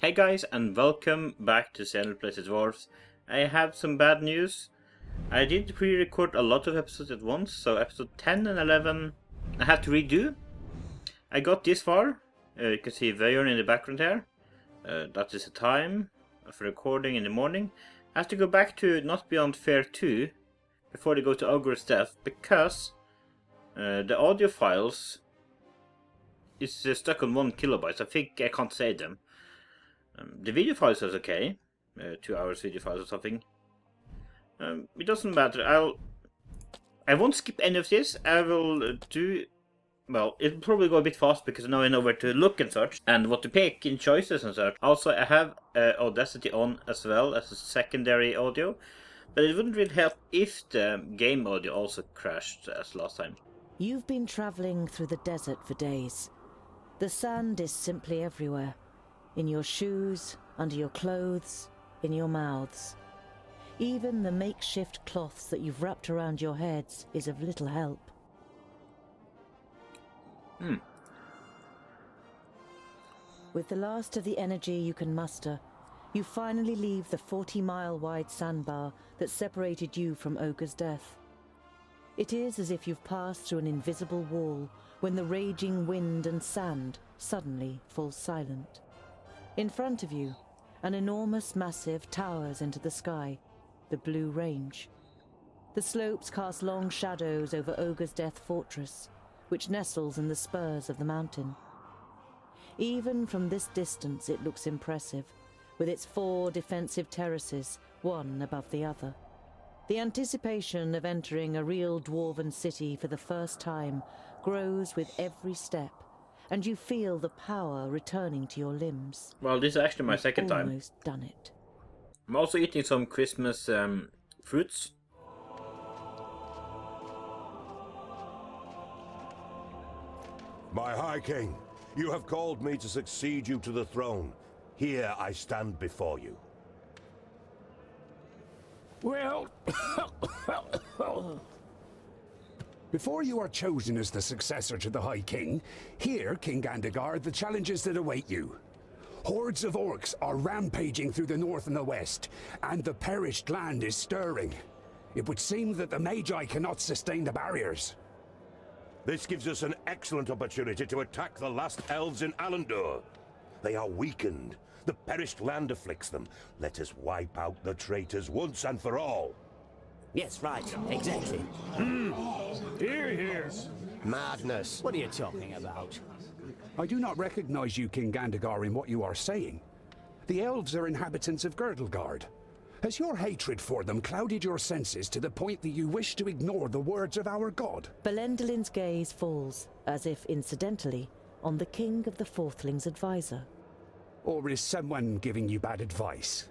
Hey guys, and welcome back to Secondling Dwarves. I have some bad news. I did pre-record a lot of episodes at once, so episode 10 and 11 I had to redo. I got this far. You can see Vayon in the background here. That is the time for recording in the morning. I have to go back to Not Beyond Fair 2 before they go to Ogre's Death, because the audio files is stuck on 1 kilobyte, so I think I can't save them. The video files is okay, 2 hours video files or something. It doesn't matter. I won't skip any of this. I will do. Well, it'll probably go a bit fast because now I know where to look and such, and what to pick in choices and such. Also, I have Audacity on as well as a secondary audio, but it wouldn't really help if the game audio also crashed as last time. You've been traveling through the desert for days. The sand is simply everywhere. In your shoes, under your clothes, in your mouths. Even the makeshift cloths that you've wrapped around your heads is of little help. With the last of the energy you can muster, you finally leave the 40-mile-wide sandbar that separated you from Ogre's Death. It is as if you've passed through an invisible wall when the raging wind and sand suddenly fall silent. In front of you, an enormous massive towers into the sky, the Blue Range. The slopes cast long shadows over Ogre's Death Fortress, which nestles in the spurs of the mountain. Even from this distance it looks impressive, with its 4 defensive terraces, one above the other. The anticipation of entering a real dwarven city for the first time grows with every step, and you feel the power returning to your limbs. Well, this is actually my second time. Almost done it. I'm also eating some Christmas fruits. My High King, you have called me to succeed you to the throne. Here I stand before you. Well, before you are chosen as the successor to the High King, hear, King Gandagar, the challenges that await you. Hordes of orcs are rampaging through the north and the west, and the perished land is stirring. It would seem that the Magi cannot sustain the barriers. This gives us an excellent opportunity to attack the last elves in Alandor. They are weakened. The perished land afflicts them. Let us wipe out the traitors once and for all. Yes, right, exactly. Hear, hear. Madness. What are you talking about? I do not recognize you, King Gandagar, in what you are saying. The elves are inhabitants of Girdlegard. Has your hatred for them clouded your senses to the point that you wish to ignore the words of our god? Belendelin's gaze falls, as if incidentally, on the King of the Fourthlings' advisor. Or is someone giving you bad advice?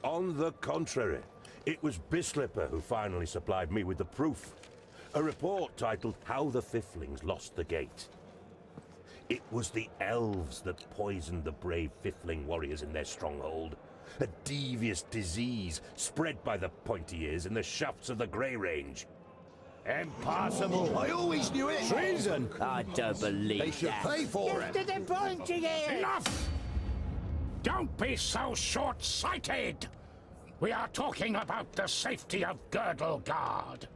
On the contrary, it was Bislipper who finally supplied me with the proof. A report titled How the Fiflings Lost the Gate. It was the elves that poisoned the brave Fifling warriors in their stronghold. A devious disease spread by the pointy ears in the shafts of the Grey Range. Impossible. I always knew it! Treason. I don't believe They should that. pay for it! To the pointy ears. Enough! Don't be so short-sighted! We are talking about the safety of Girdlegard.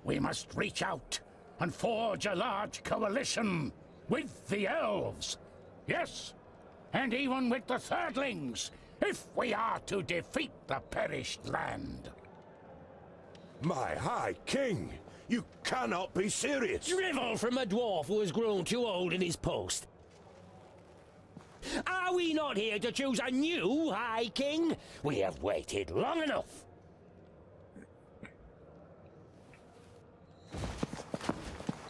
We must reach out and forge a large coalition with the elves. Yes, and even with the Thirdlings, if we are to defeat the perished land. My High King, you cannot be serious. Drivel from a dwarf who has grown too old in his post. Are we not here to choose a new High King? We have waited long enough.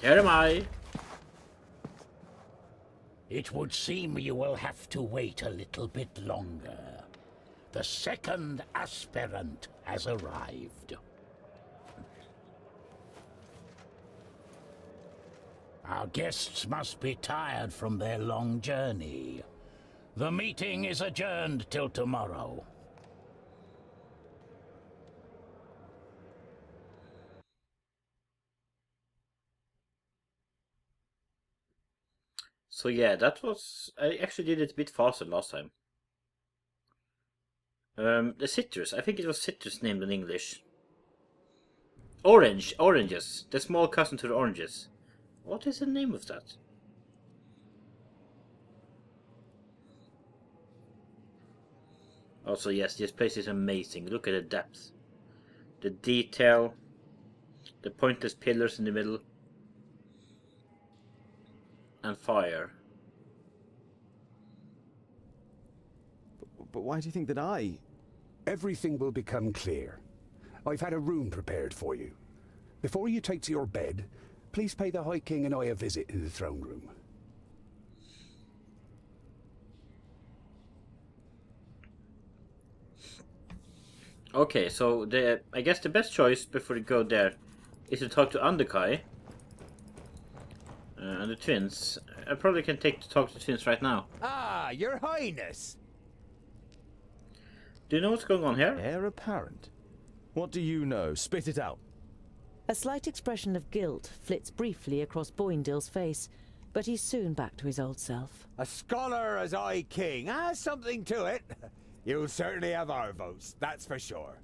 Here am I. It would seem you will have to wait a little bit longer. The second aspirant has arrived. Our guests must be tired from their long journey. The meeting is adjourned till tomorrow. So yeah, that was... I actually did it a bit faster last time. The citrus. I think it was citrus named in English. Oranges. The small cousin to the oranges. What is the name of that? Also, yes, this place is amazing. Look at the depth. The detail. The pointless pillars in the middle. And fire. But why do you think that I... Everything will become clear. I've had a room prepared for you. Before you take to your bed, please pay the High King and I a visit in the throne room. Okay, so I guess the best choice before you go there is to talk to Andekai and the twins. I probably can talk to the twins right now. Ah, your highness. Do you know what's going on here? Heir apparent? What do you know? Spit it out. A slight expression of guilt flits briefly across Boindill's face, but he's soon back to his old self. A scholar as I king has something to it. You'll certainly have our votes, that's for sure.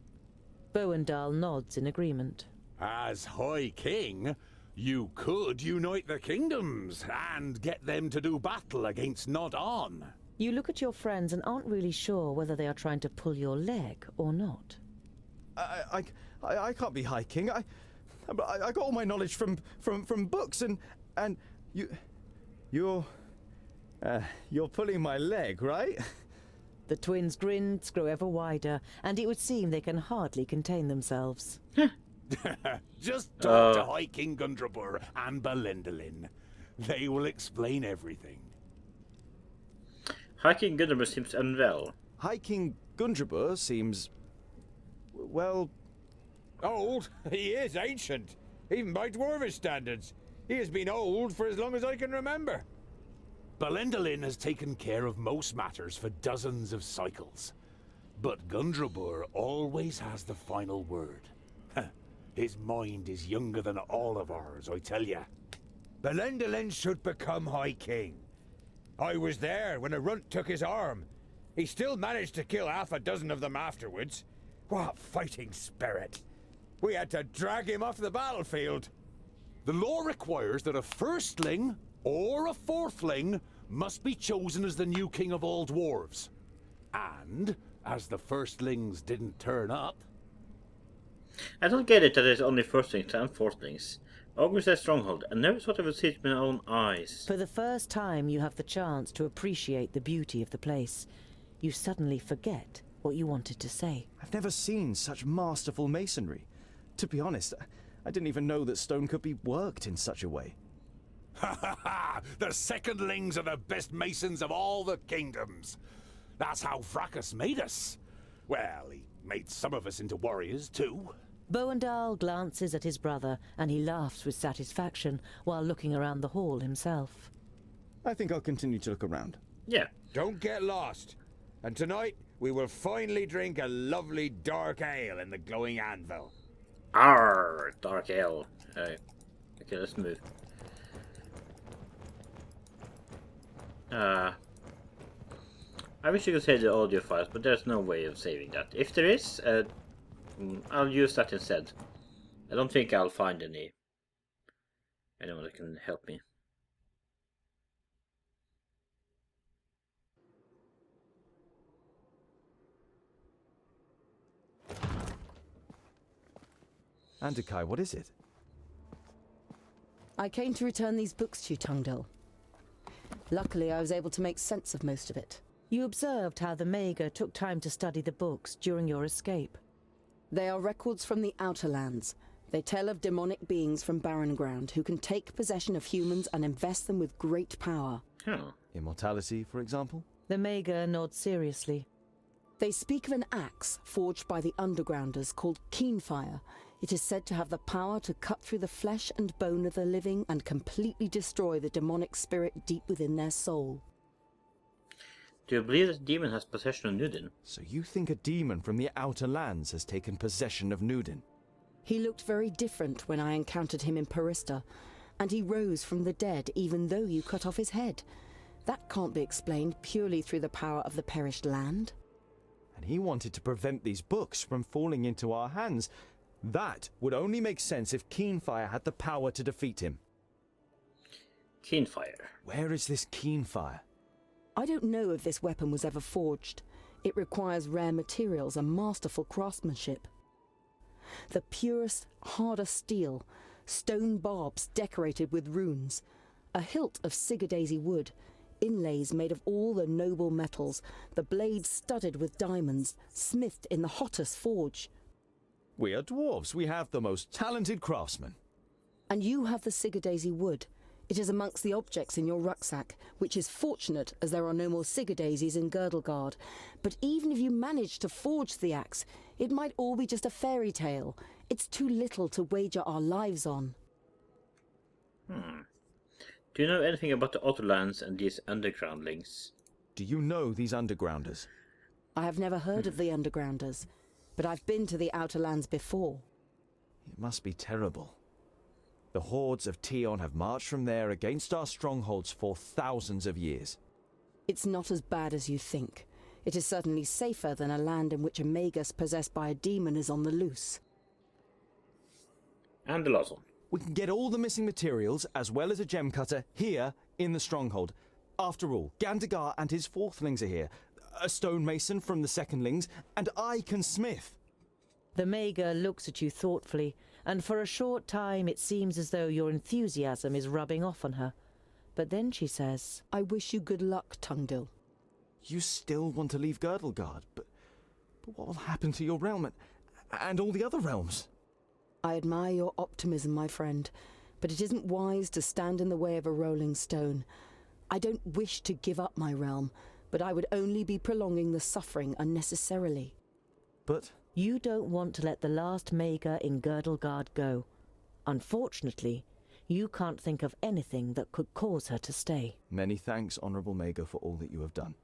Boindall nods in agreement. As High King, you could unite the kingdoms and get them to do battle against Nod-On. You look at your friends and aren't really sure whether they are trying to pull your leg or not. I can't be High King. I got all my knowledge from books, and you're pulling my leg, right? The twins' grins grow ever wider, and it would seem they can hardly contain themselves. Just talk to High King Gundrabur and Belendalin. They will explain everything. High King Gundrabur seems unwell. High King Gundrabur seems... well... Old? He is ancient. Even by Dwarvish standards. He has been old for as long as I can remember. Belendalin has taken care of most matters for dozens of cycles. But Gundrabur always has the final word. His mind is younger than all of ours, I tell ya. Belendalin should become High King. I was there when a runt took his arm. He still managed to kill half a dozen of them afterwards. What fighting spirit! We had to drag him off the battlefield. The law requires that a firstling or a fourthling must be chosen as the new king of all dwarves. And, as the firstlings didn't turn up... I don't get it that there's only firstlings and fourthlings. August has stronghold. I never thought I would see it with my own eyes. For the first time, you have the chance to appreciate the beauty of the place. You suddenly forget what you wanted to say. I've never seen such masterful masonry. To be honest, I didn't even know that stone could be worked in such a way. Ha ha ha! The Secondlings are the best masons of all the kingdoms. That's how Fracas made us. Well, he made some of us into warriors too. Boindall glances at his brother, and he laughs with satisfaction while looking around the hall himself. I think I'll continue to look around. Yeah. Don't get lost. And tonight, we will finally drink a lovely dark ale in the glowing anvil. Arr, dark ale. Okay, let's move. I wish you could save the audio files, but there's no way of saving that. If there is, I'll use that instead. I don't think I'll find anyone that can help me. Andekai, what is it? I came to return these books to you, Tungdil. Luckily, I was able to make sense of most of it. You observed how the Mager took time to study the books during your escape. They are records from the Outer Lands. They tell of demonic beings from Barren Ground who can take possession of humans and invest them with great power. Huh. Immortality, for example? The Mager nods seriously. They speak of an axe forged by the Undergrounders called Keenfire. It is said to have the power to cut through the flesh and bone of the living and completely destroy the demonic spirit deep within their soul. Do you believe that the demon has possession of Nudin? So you think a demon from the Outer Lands has taken possession of Nudin? He looked very different when I encountered him in Parista, And he rose from the dead even though you cut off his head. That can't be explained purely through the power of the perished land. And he wanted to prevent these books from falling into our hands. That would only make sense if Keenfire had the power to defeat him. Keenfire. Where is this Keenfire? I don't know if this weapon was ever forged. It requires rare materials and masterful craftsmanship. The purest, hardest steel, stone barbs decorated with runes, a hilt of Sigurdaisy wood, inlays made of all the noble metals, the blades studded with diamonds, smithed in the hottest forge. We are dwarves. We have the most talented craftsmen. And you have the Sigurdaisy wood. It is amongst the objects in your rucksack, which is fortunate as there are no more Sigurdaisies in Girdlegard. But even if you manage to forge the axe, it might all be just a fairy tale. It's too little to wager our lives on. Do you know anything about the Otterlands and these undergroundlings? Do you know these undergrounders? I have never heard of the Undergrounders, but I've been to the Outer Lands before. It must be terrible. The hordes of Tion have marched from there against our strongholds for thousands of years. It's not as bad as you think. It is certainly safer than a land in which a magus possessed by a demon is on the loose. And the last one. We can get all the missing materials, as well as a gem cutter, here in the stronghold. After all, Gandagar and his fourthlings are here. A stonemason from the Secondlings, and I can smith. The Maga looks at you thoughtfully, and for a short time it seems as though your enthusiasm is rubbing off on her. But then she says, I wish you good luck, Tungdil. You still want to leave Girdlegard, but what will happen to your realm and all the other realms? I admire your optimism, my friend, but it isn't wise to stand in the way of a rolling stone. I don't wish to give up my realm, but I would only be prolonging the suffering unnecessarily. But you don't want to let the last Maga in Girdlegard go. Unfortunately, you can't think of anything that could cause her to stay. Many thanks, Honourable Maga, for all that you have done.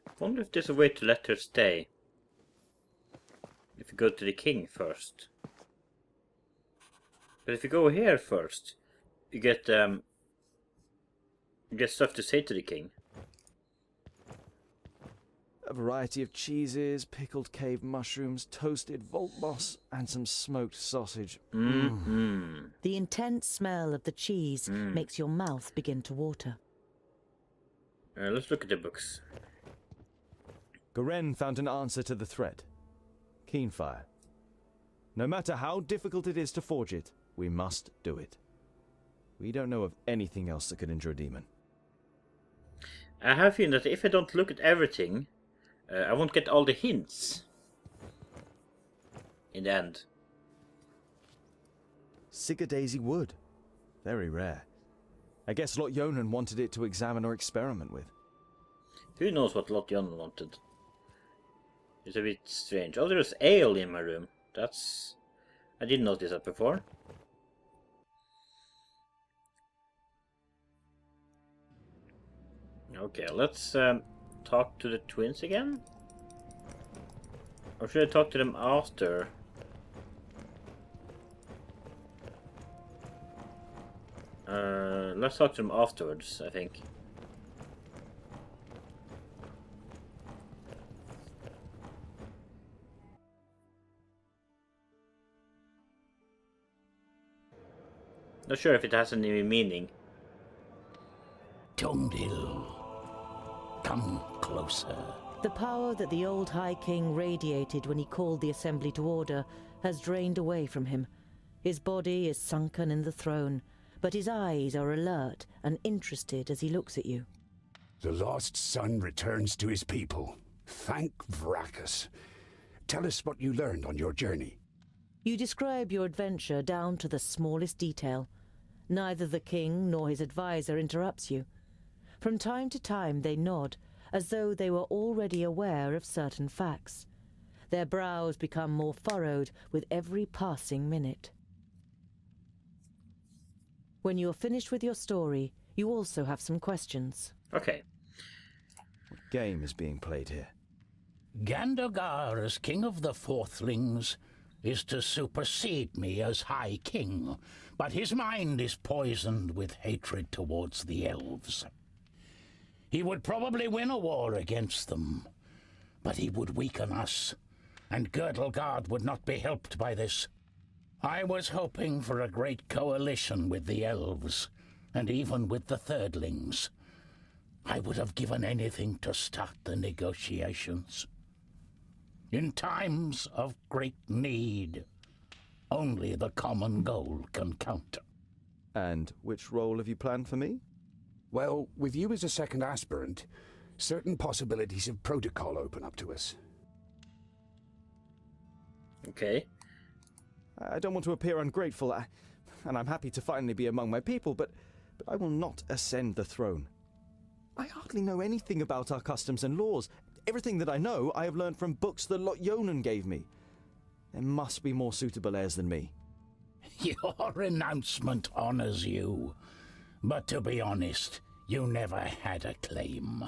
I wonder if there's a way to let her stay. If you go to the king first. But if you go here first, you get stuff to say to the king. A variety of cheeses, pickled cave mushrooms, toasted vault moss, and some smoked sausage. The intense smell of the cheese makes your mouth begin to water. Let's look at the books. Garen found an answer to the threat. Keenfire. No matter how difficult it is to forge it, we must do it. We don't know of anything else that could injure a demon. I have a feeling that if I don't look at everything, I won't get all the hints. In the end. Sigurdaisy wood. Very rare. I guess Lot Yonan wanted it to examine or experiment with. Who knows what Lot Yonan wanted? It's a bit strange. Oh, there's ale in my room. That's... I didn't notice that before. Okay, let's talk to the twins again? Or should I talk to them after? Let's talk to them afterwards, I think. Not sure if it has any meaning. Tungdil, come closer. The power that the old High King radiated when he called the assembly to order has drained away from him. His body is sunken in the throne, but his eyes are alert and interested as he looks at you. The lost son returns to his people. Thank Vracus. Tell us what you learned on your journey. You describe your adventure down to the smallest detail. Neither the king nor his advisor interrupts you. From time to time they nod, as though they were already aware of certain facts. Their brows become more furrowed with every passing minute. When you are finished with your story, you also have some questions. Okay. What game is being played here? Gandagar, as king of the fourthlings, is to supersede me as High King, but his mind is poisoned with hatred towards the elves. He would probably win a war against them, but he would weaken us, and Girdlegard would not be helped by this. I was hoping for a great coalition with the elves, and even with the Thirdlings. I would have given anything to start the negotiations. In times of great need, only the common goal can count. And which role have you planned for me? Well, with you as a second aspirant, certain possibilities of protocol open up to us. Okay. I don't want to appear ungrateful, and I'm happy to finally be among my people, but I will not ascend the throne. I hardly know anything about our customs and laws. Everything that I know, I have learned from books that Lot Yonan gave me. There must be more suitable heirs than me. Your renouncement honors you, but to be honest, you never had a claim.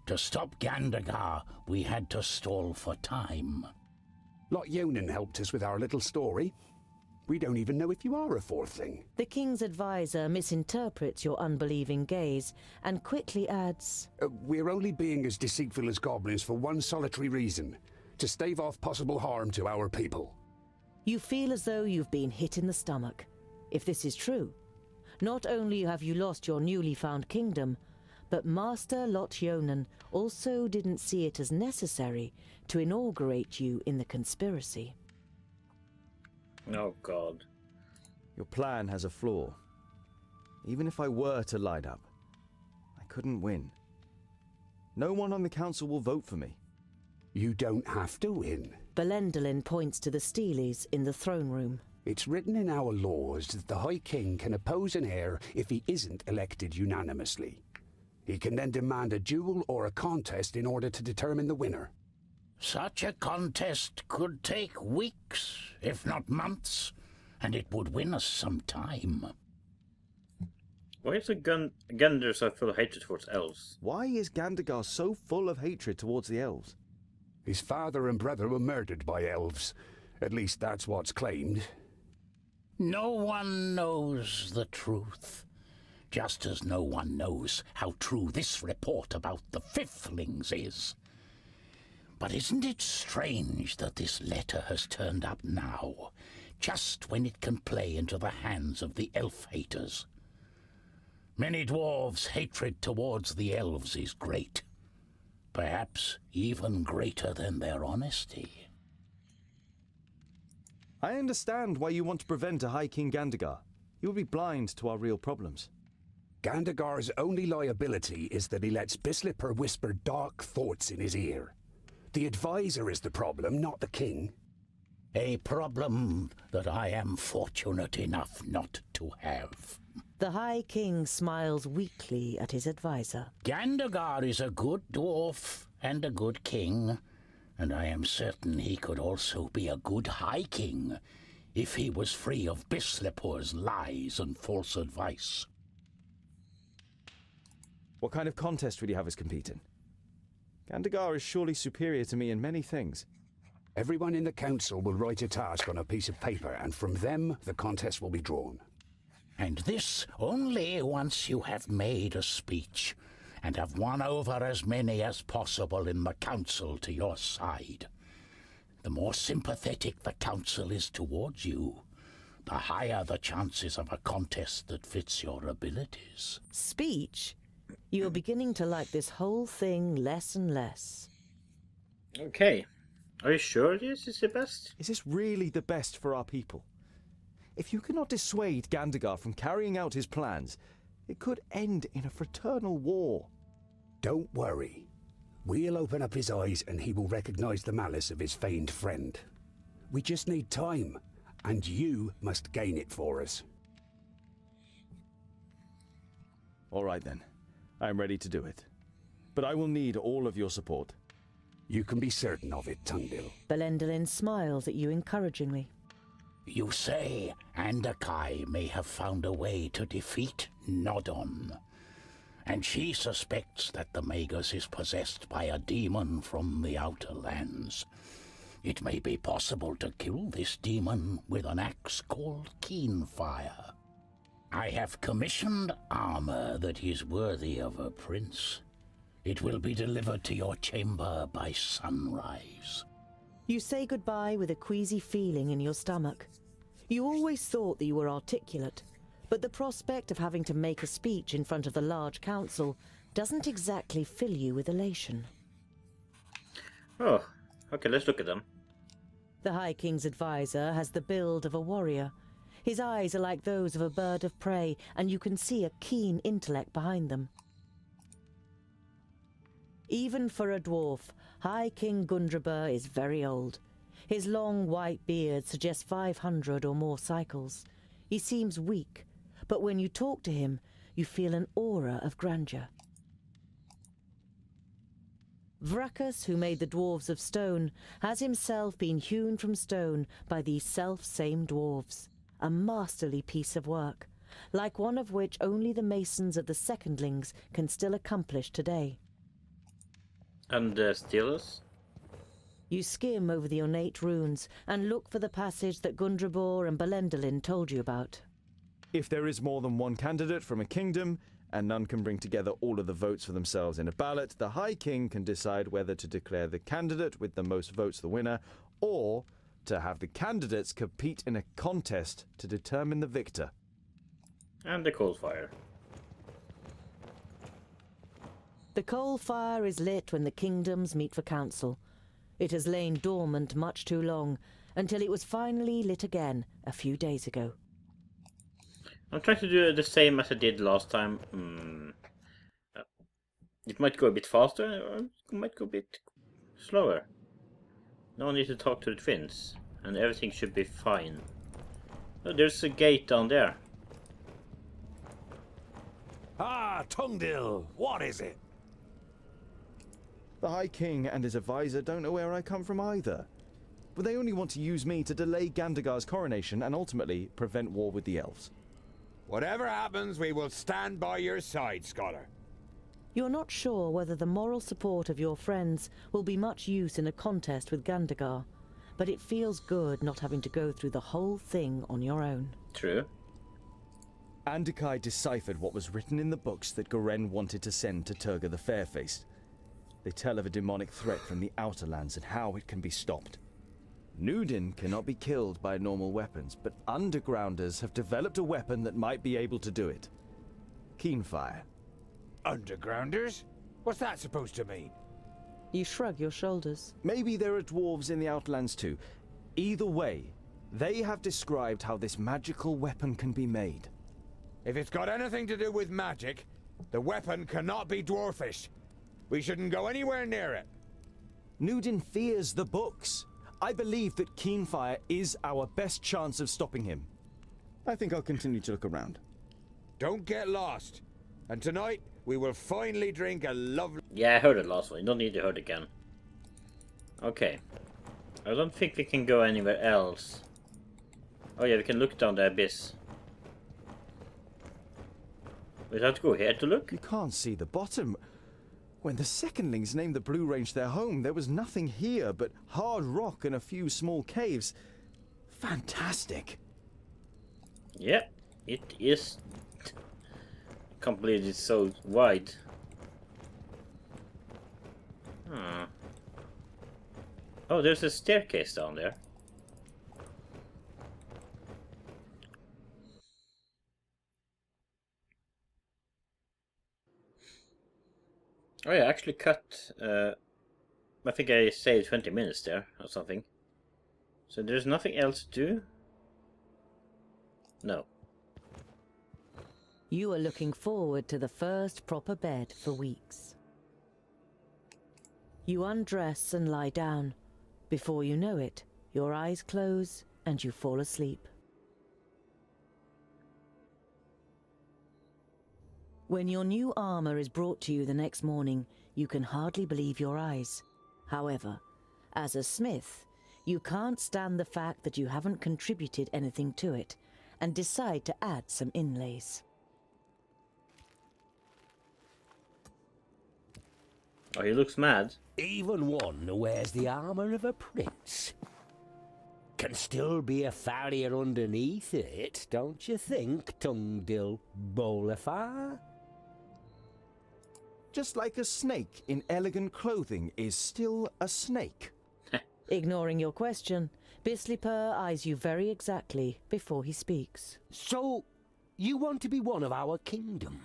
To stop Gandagar, we had to stall for time. Lot Yonan helped us with our little story. We don't even know if you are a fourth thing. The king's advisor misinterprets your unbelieving gaze and quickly adds, We're only being as deceitful as goblins for one solitary reason: to stave off possible harm to our people. You feel as though you've been hit in the stomach. If this is true, not only have you lost your newly found kingdom, but Master Lot Yonan also didn't see it as necessary to inaugurate you in the conspiracy. Oh, God. Your plan has a flaw. Even if I were to line up, I couldn't win. No one on the council will vote for me. You don't have to win. Belendalin points to the Steelies in the throne room. It's written in our laws that the High King can oppose an heir if he isn't elected unanimously. He can then demand a duel or a contest in order to determine the winner. Such a contest could take weeks, if not months, and it would win us some time. Why is Gandalf so full of hatred towards elves? Why is Gandagar so full of hatred towards the elves? His father and brother were murdered by elves. At least that's what's claimed. No one knows the truth, just as no one knows how true this report about the Fiflings is. But isn't it strange that this letter has turned up now, just when it can play into the hands of the elf-haters? Many dwarves' hatred towards the elves is great, perhaps even greater than their honesty. I understand why you want to prevent a High King Gandagar. He will be blind to our real problems. Gandagar's only liability is that he lets Bislipper whisper dark thoughts in his ear. The advisor is the problem, not the king. A problem that I am fortunate enough not to have. The High King smiles weakly at his advisor. Gandagar is a good dwarf and a good king, and I am certain he could also be a good High King if he was free of Bislipper's lies and false advice. What kind of contest would you have us compete in? Gandagar is surely superior to me in many things. Everyone in the council will write a task on a piece of paper, and from them the contest will be drawn. And this only once you have made a speech and have won over as many as possible in the council to your side. The more sympathetic the council is towards you, the higher the chances of a contest that fits your abilities. Speech? You're beginning to like this whole thing less and less. Okay. Are you sure this is the best? Is this really the best for our people? If you cannot dissuade Gandagar from carrying out his plans, it could end in a fraternal war. Don't worry. We'll open up his eyes and he will recognize the malice of his feigned friend. We just need time, and you must gain it for us. All right then. I am ready to do it. But I will need all of your support. You can be certain of it, Tungdil. Belendalin smiles at you encouragingly. You say Andakai may have found a way to defeat Nodon, and she suspects that the Magus is possessed by a demon from the Outer Lands. It may be possible to kill this demon with an axe called Keenfire. I have commissioned armor that is worthy of a prince. It will be delivered to your chamber by sunrise. You say goodbye with a queasy feeling in your stomach. You always thought that you were articulate, but the prospect of having to make a speech in front of the large council doesn't exactly fill you with elation. Oh, okay, let's look at them. The High King's advisor has the build of a warrior. His eyes are like those of a bird of prey, and you can see a keen intellect behind them. Even for a dwarf, High King Gundrabur is very old. His long white beard suggests 500 or more cycles. He seems weak, but when you talk to him, you feel an aura of grandeur. Vrakas, who made the dwarves of stone, has himself been hewn from stone by these self-same dwarves. A masterly piece of work, like one of which only the masons of the Secondlings can still accomplish today. And the Steelers? You skim over the ornate runes and look for the passage that Gundrabor and Belendalin told you about. If there is more than one candidate from a kingdom, and none can bring together all of the votes for themselves in a ballot, the High King can decide whether to declare the candidate with the most votes the winner, or to have the candidates compete in a contest to determine the victor. And the cold fire. The coal fire is lit when the kingdoms meet for council. It has lain dormant much too long, until it was finally lit again a few days ago. I'm trying to do the same as I did last time. It might go a bit faster, or it might go a bit slower. No need to talk to the twins, and everything should be fine. Oh, there's a gate down there. Ah, Tungdil, what is it? The High King and his advisor don't know where I come from either. But they only want to use me to delay Gandagar's coronation and ultimately prevent war with the elves. Whatever happens, we will stand by your side, Scholar. You're not sure whether the moral support of your friends will be much use in a contest with Gandagar, but it feels good not having to go through the whole thing on your own. True. Andakai deciphered what was written in the books that Garen wanted to send to Turga the Fairfaced. They tell of a demonic threat from the Outer Lands and how it can be stopped. Nudin cannot be killed by normal weapons, but Undergrounders have developed a weapon that might be able to do it. Keenfire. Undergrounders? What's that supposed to mean? You shrug your shoulders. Maybe there are dwarves in the Outlands too. Either way, they have described how this magical weapon can be made. If it's got anything to do with magic, the weapon cannot be dwarfish. We shouldn't go anywhere near it. Nudin fears the books. I believe that Keenfire is our best chance of stopping him. I think I'll continue to look around. Don't get lost. And tonight, we will finally drink a lovely... Yeah, I heard it last one. You don't need to hear it again. Okay. I don't think we can go anywhere else. Oh yeah, we can look down the abyss. We have to go here to look? You can't see the bottom. When the Secondlings named the Blue Range their home, there was nothing here but hard rock and a few small caves. Fantastic. Yeah, it is. I can't believe it's so wide. Huh. Oh, there's a staircase down there. Oh yeah, I actually cut, I think I saved 20 minutes there, or something. So there's nothing else to do? No. You are looking forward to the first proper bed for weeks. You undress and lie down. Before you know it, your eyes close and you fall asleep. When your new armor is brought to you the next morning, you can hardly believe your eyes. However, as a smith, you can't stand the fact that you haven't contributed anything to it, and decide to add some inlays. Oh, he looks mad. Even one who wears the armor of a prince can still be a farrier underneath it, don't you think, Tungdil Bolafar? Just like a snake in elegant clothing is still a snake. Ignoring your question, Bislipur eyes you very exactly before he speaks. So, you want to be one of our kingdom?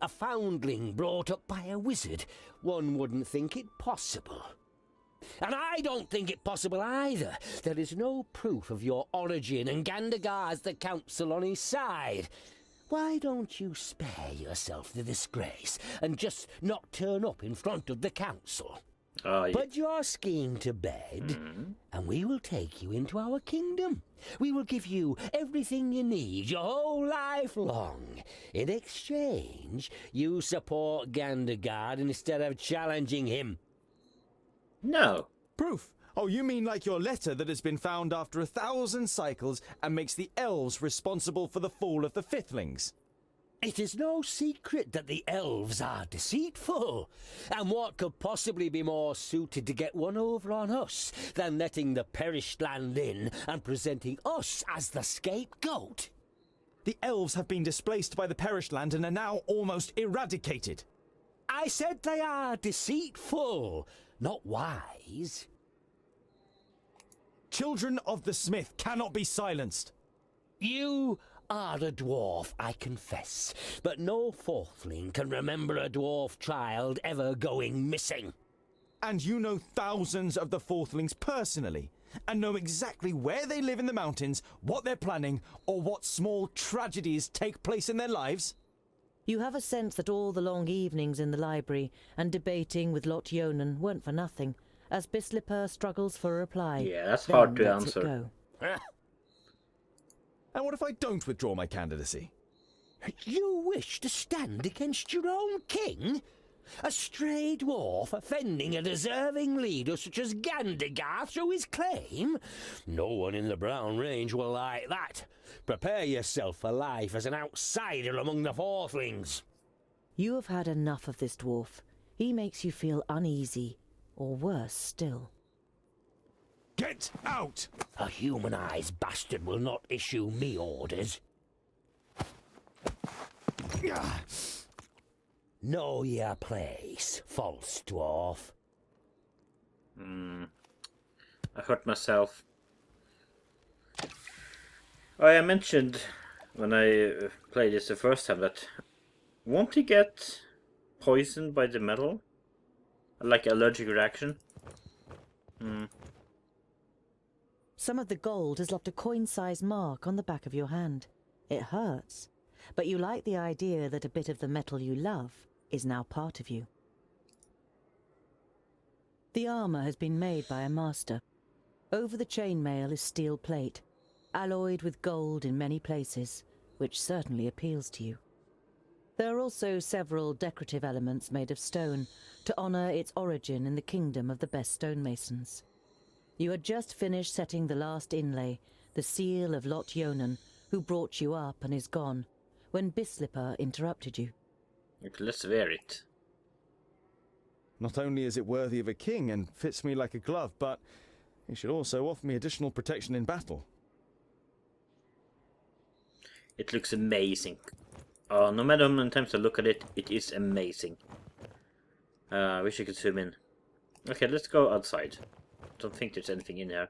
A foundling brought up by a wizard? One wouldn't think it possible. And I don't think it possible either. There is no proof of your origin, and Gandagar's the council on his side. Why don't you spare yourself the disgrace and just not turn up in front of the council? Put your scheme to bed, and we will take you into our kingdom. We will give you everything you need your whole life long. In exchange, you support Gandagar instead of challenging him. No. Proof? Oh, you mean like your letter that has been found after 1,000 cycles and makes the elves responsible for the fall of the Fiflings? It is no secret that the elves are deceitful, and what could possibly be more suited to get one over on us than letting the perished land in and presenting us as the scapegoat? The elves have been displaced by the perished land and are now almost eradicated. I said they are deceitful, not wise. Children of the Smith cannot be silenced. You are a dwarf, I confess, but no fourthling can remember a dwarf child ever going missing. And you know thousands of the fourthlings personally, and know exactly where they live in the mountains, what they're planning, or what small tragedies take place in their lives? You have a sense that all the long evenings in the library and debating with Lot Yonan weren't for nothing, as Bislipur struggles for a reply. Yeah, that's then hard to lets it answer. go. And what if I don't withdraw my candidacy? You wish to stand against your own king? A stray dwarf offending a deserving leader such as Gandagar through his claim? No one in the Brown Range will like that. Prepare yourself for life as an outsider among the fourthlings. You have had enough of this dwarf. He makes you feel uneasy, or worse still. Get out! A humanized bastard will not issue me orders. Know your place, false dwarf. I hurt myself. Oh, I mentioned when I played this the first time that won't he get poisoned by the metal? Like allergic reaction? Some of the gold has left a coin-sized mark on the back of your hand. It hurts, but you like the idea that a bit of the metal you love is now part of you. The armor has been made by a master. Over the chainmail is steel plate, alloyed with gold in many places, which certainly appeals to you. There are also several decorative elements made of stone to honor its origin in the kingdom of the best stonemasons. You had just finished setting the last inlay, the seal of Lot Yonan, who brought you up and is gone, when Bislipur interrupted you. Let's wear it. Not only is it worthy of a king and fits me like a glove, but it should also offer me additional protection in battle. It looks amazing. Oh, no matter how many times I look at it, it is amazing. I wish I could zoom in. Okay, let's go outside. Don't think there's anything in here.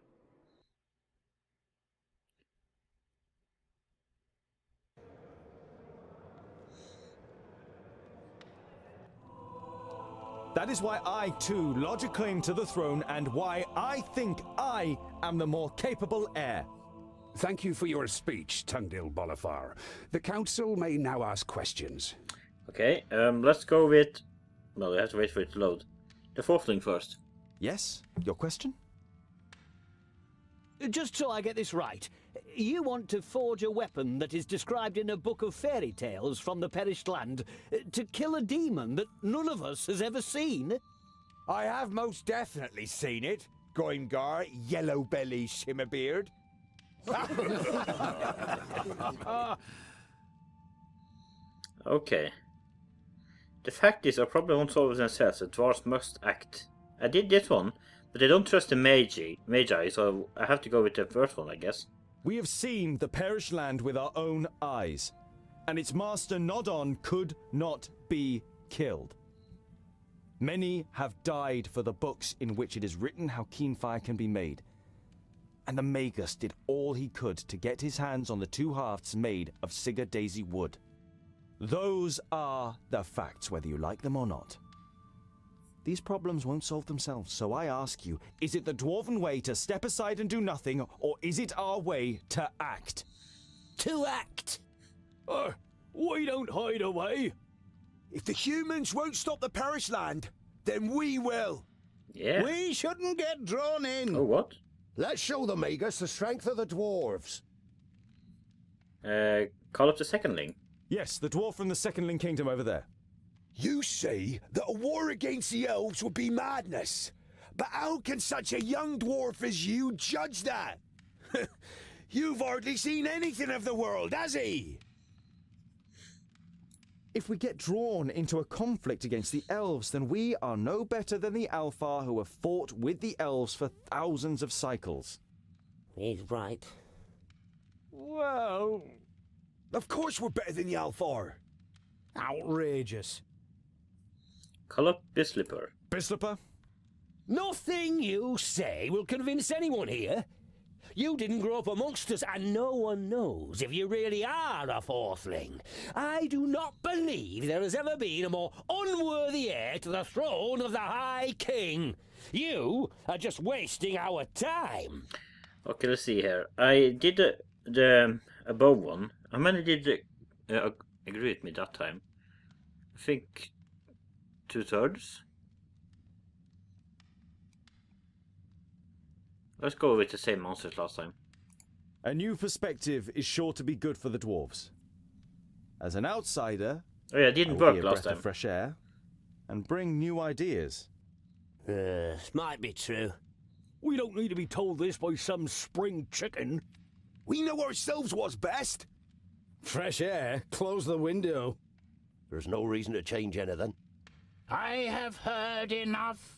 That is why I, too, lodge a claim to the throne and why I think I am the more capable heir. Thank you for your speech, Tungdil Bolafar. The council may now ask questions. Okay, let's go with... Well, we have to wait for it to load. The fourthling first. Yes? Your question? Just so I get this right, you want to forge a weapon that is described in a book of fairy tales from the perished land to kill a demon that none of us has ever seen? I have most definitely seen it. Goimgar, Yellow Belly, Shimmerbeard. Okay. The fact is, I probably won't solve it themselves. The dwarves must act. I did this one, But I don't trust the Magi, so I have to go with the first one, I guess. We have seen the perished land with our own eyes, and its master Nodon could not be killed. Many have died for the books in which it is written how Keenfire can be made. And the Magus did all he could to get his hands on the 2 halves made of Sigurd Daisy wood. Those are the facts, whether you like them or not. These problems won't solve themselves, so I ask you, is it the Dwarven way to step aside and do nothing, or is it our way to act? To act? We don't hide away. If the humans won't stop the perished land, then we will. Yeah. We shouldn't get drawn in. Oh, what? Let's show the Magus the strength of the dwarves. Call up the Secondling. Yes, the dwarf from the Secondling Kingdom over there. You say that a war against the elves would be madness. But how can such a young dwarf as you judge that? You've hardly seen anything of the world, has he? If we get drawn into a conflict against the elves, then we are no better than the Alfar who have fought with the elves for thousands of cycles. He's right. Well, of course we're better than the Alfar. Outrageous. Call up Bislipper. Bislipper? Nothing you say will convince anyone here. You didn't grow up amongst us, and no one knows if you really are a fourthling. I do not believe there has ever been a more unworthy heir to the throne of the High King. You are just wasting our time. Okay, let's see here. I did the above one. How many did agree with me that time? I think 2/3. Let's go with the same monsters last time. A new perspective is sure to be good for the dwarves. As an outsider, Oh yeah, it didn't I will work be a last breath time. of fresh air and bring new ideas. Might be true. We don't need to be told this by some spring chicken. We know ourselves what's best. Fresh air. Close the window. There's no reason to change anything. I have heard enough.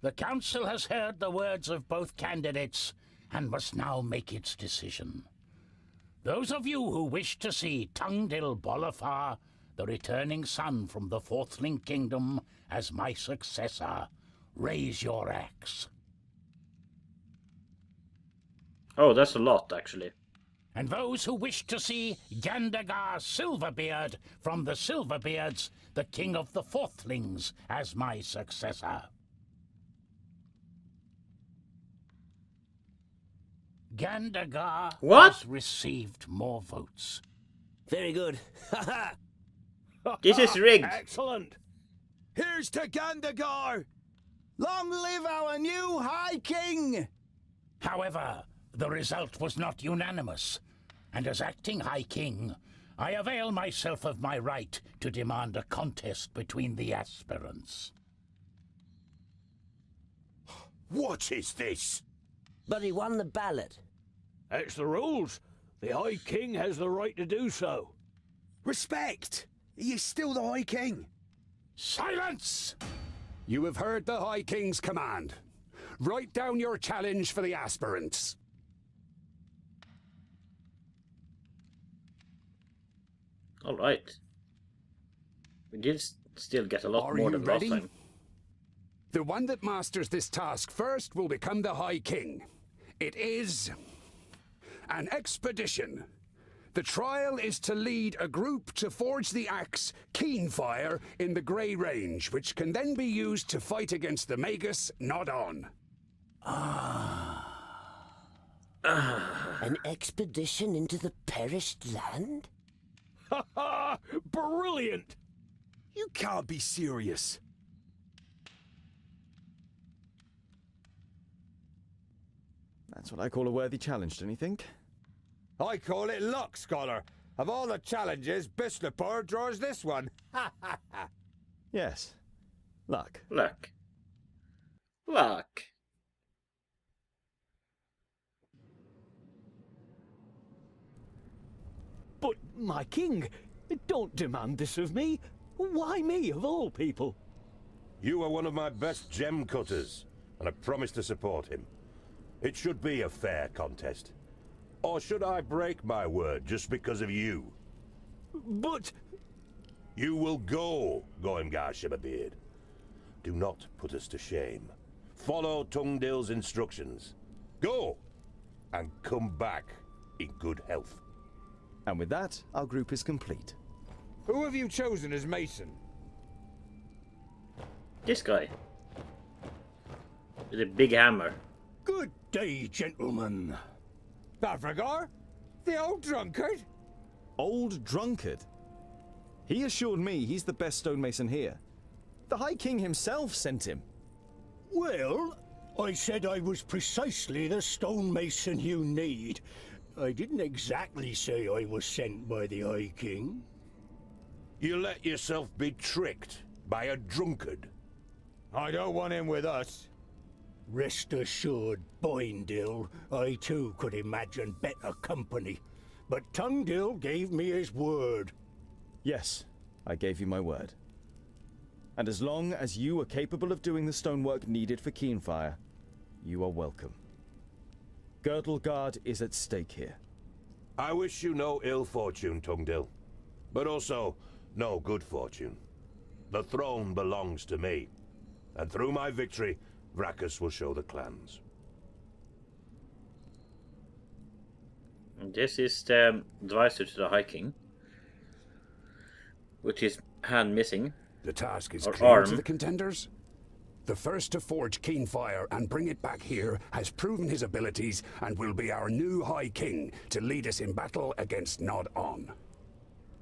The council has heard the words of both candidates and must now make its decision. Those of you who wish to see Tungdil Bolafar, the returning son from the Fourthling Kingdom, as my successor, raise your axe. Oh, that's a lot, actually. And those who wish to see Gandagar Silverbeard from the Silverbeards, the king of the Fourthlings, as my successor. Gandagar has received more votes. Very good. This is rigged. Excellent. Here's to Gandagar! Long live our new High King! However, the result was not unanimous, and as acting High King, I avail myself of my right to demand a contest between the aspirants. What is this? But he won the ballot. It's the rules. The High King has the right to do so. Respect! He is still the High King. Silence! You have heard the High King's command. Write down your challenge for the aspirants. All right. We did still get a lot Are more you than ready? last time. The one that masters this task first will become the High King. It is an expedition. The trial is to lead a group to forge the axe Keenfire in the Grey Range, which can then be used to fight against the Magus Nodon. An expedition into the perished land? Ha ha! Brilliant! You can't be serious. That's what I call a worthy challenge, don't you think? I call it luck, Scholar. Of all the challenges, Bislipper draws this one. Yes. Luck. Luck. Luck. But, my king, don't demand this of me. Why me, of all people? You are one of my best gem cutters. and I promise to support him. It should be a fair contest. Or should I break my word just because of you? But... You will go, Goimgar Shimmerbeard. Do not put us to shame. Follow Tungdil's instructions. Go, and come back in good health. And with that, our group is complete. Who have you chosen as Mason? This guy. With a big hammer. Good day, gentlemen. Bavragar? The old drunkard? Old drunkard? He assured me he's the best stonemason here. The High King himself sent him. Well, I said I was precisely the stonemason you need. I didn't exactly say I was sent by the High King. You let yourself be tricked by a drunkard. I don't want him with us. Rest assured, Boindil, I too could imagine better company. But Tungdil gave me his word. Yes, I gave you my word. And as long as you are capable of doing the stonework needed for Keenfire, you are welcome. Girdlegard is at stake here. I wish you no ill fortune, Tungdil, but also no good fortune. The throne belongs to me, and through my victory, Vracus will show the clans. This is the advisor to the High King, with his hand missing. The task is Or clear arm. to the contenders. The first to forge Keenfire and bring it back here has proven his abilities and will be our new High King to lead us in battle against Nod On.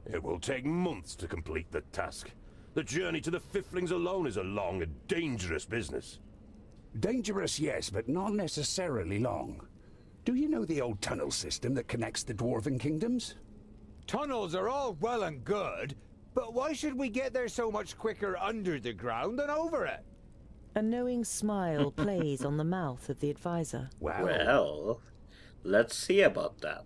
It will take months to complete the task. The journey to the Fiflings alone is a long and dangerous business. Dangerous, yes, but not necessarily long. Do you know the old tunnel system that connects the Dwarven kingdoms? Tunnels are all well and good, but why should we get there so much quicker under the ground than over it? A knowing smile plays on the mouth of the advisor. Well, let's see about that.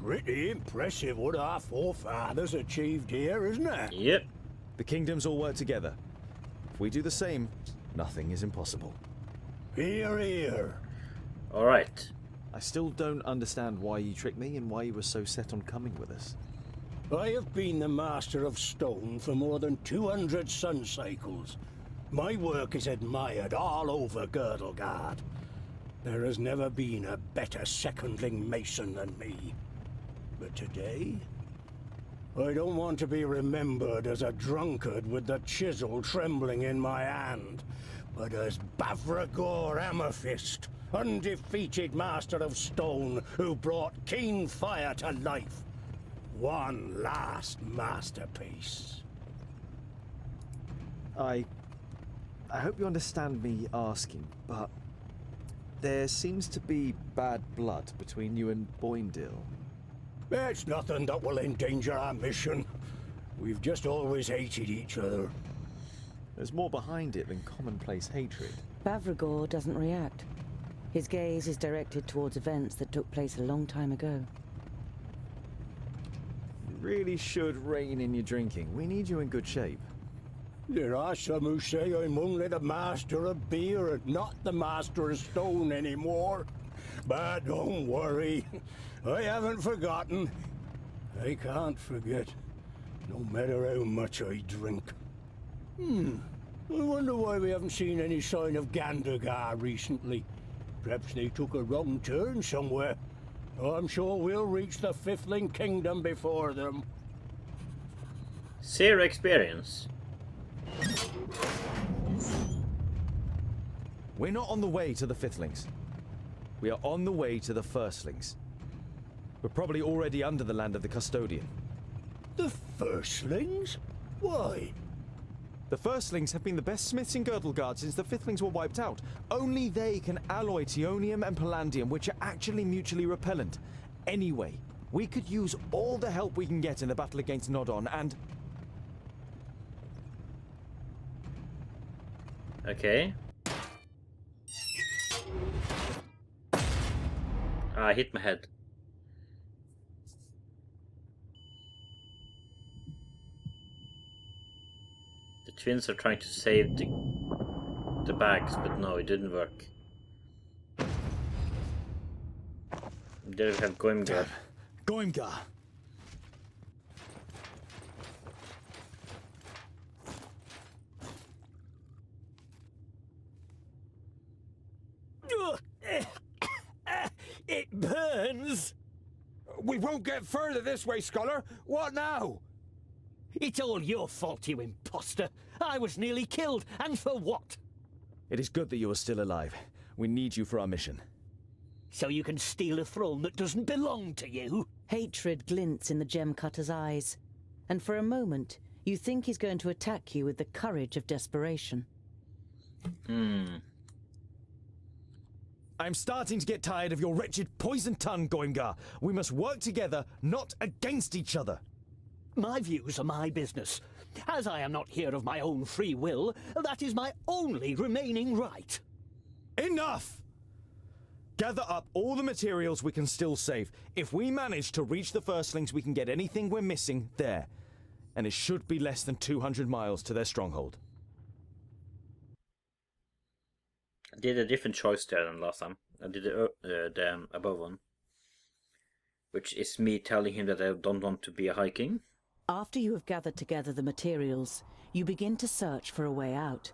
Pretty impressive what our forefathers achieved here, isn't it? Yep. The kingdoms all work together. If we do the same, nothing is impossible. Hear, hear. Alright. I still don't understand why you tricked me and why you were so set on coming with us. I have been the master of stone for more than 200 sun cycles. My work is admired all over Girdlegard. There has never been a better secondling mason than me. But today, I don't want to be remembered as a drunkard with the chisel trembling in my hand, but as Bavragor Hammerfist, undefeated master of stone who brought Keenfire to life. One last masterpiece. I hope you understand me asking, but there seems to be bad blood between you and Boindil. It's nothing that will endanger our mission. We've just always hated each other. There's more behind it than commonplace hatred. Bavragor doesn't react. His gaze is directed towards events that took place a long time ago. You really should rein in your drinking. We need you in good shape. There are some who say I'm only the master of beer and not the master of stone anymore. But don't worry, I haven't forgotten. I can't forget, no matter how much I drink. I wonder why we haven't seen any sign of Gandagar recently. Perhaps they took a wrong turn somewhere. I'm sure we'll reach the Fifthling Kingdom before them. Zero experience. We're not on the way to the Fifthlings. We are on the way to the Firstlings. We're probably already under the land of the Custodian. The Firstlings? Why? The Firstlings have been the best smiths in Girdlegard since the Fifthlings were wiped out. Only they can alloy Tionium and Palladium, which are actually mutually repellent. Anyway, we could use all the help we can get in the battle against Nodon, and... Okay. I hit my head. The twins are trying to save the bags, but no, it didn't work. There we have Goimgar. Goimgar! It burns! We won't get further this way, Scholar. What now? It's all your fault, you imposter. I was nearly killed, and for what? It is good that you are still alive. We need you for our mission. So you can steal a throne that doesn't belong to you? Hatred glints in the gem cutter's eyes, and for a moment, you think he's going to attack you with the courage of desperation. I'm starting to get tired of your wretched poison tongue, Goimgar. We must work together, not against each other. My views are my business. As I am not here of my own free will, that is my only remaining right. Enough! Gather up all the materials we can still save. If we manage to reach the firstlings, we can get anything we're missing there. And it should be less than 200 miles to their stronghold. I did a different choice there than last time. I did the above one, which is me telling him that I don't want to be a High King. After you have gathered together the materials, you begin to search for a way out.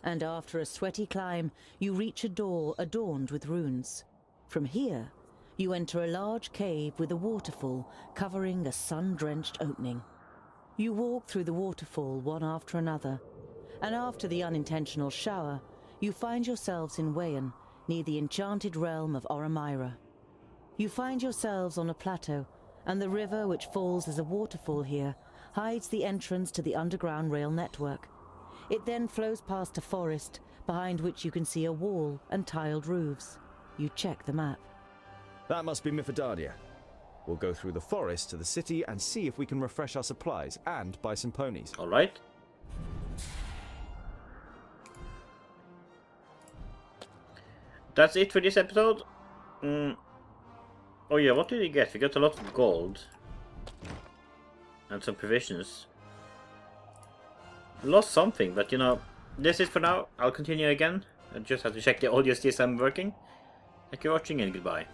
And after a sweaty climb, you reach a door adorned with runes. From here, you enter a large cave with a waterfall covering a sun-drenched opening. You walk through the waterfall one after another, and after the unintentional shower, you find yourselves in Wayan, near the enchanted realm of Oramira. You find yourselves on a plateau, and the river which falls as a waterfall here hides the entrance to the underground rail network. It then flows past a forest, behind which you can see a wall and tiled roofs. You check the map. That must be Mifedadia. We'll go through the forest to the city and see if we can refresh our supplies and buy some ponies. Alright. That's it for this episode. Oh yeah, what did we get? We got a lot of gold. And some provisions. Lost something, but you know, this is for now. I'll continue again. I just have to check the audio system working. Thank you for watching and goodbye.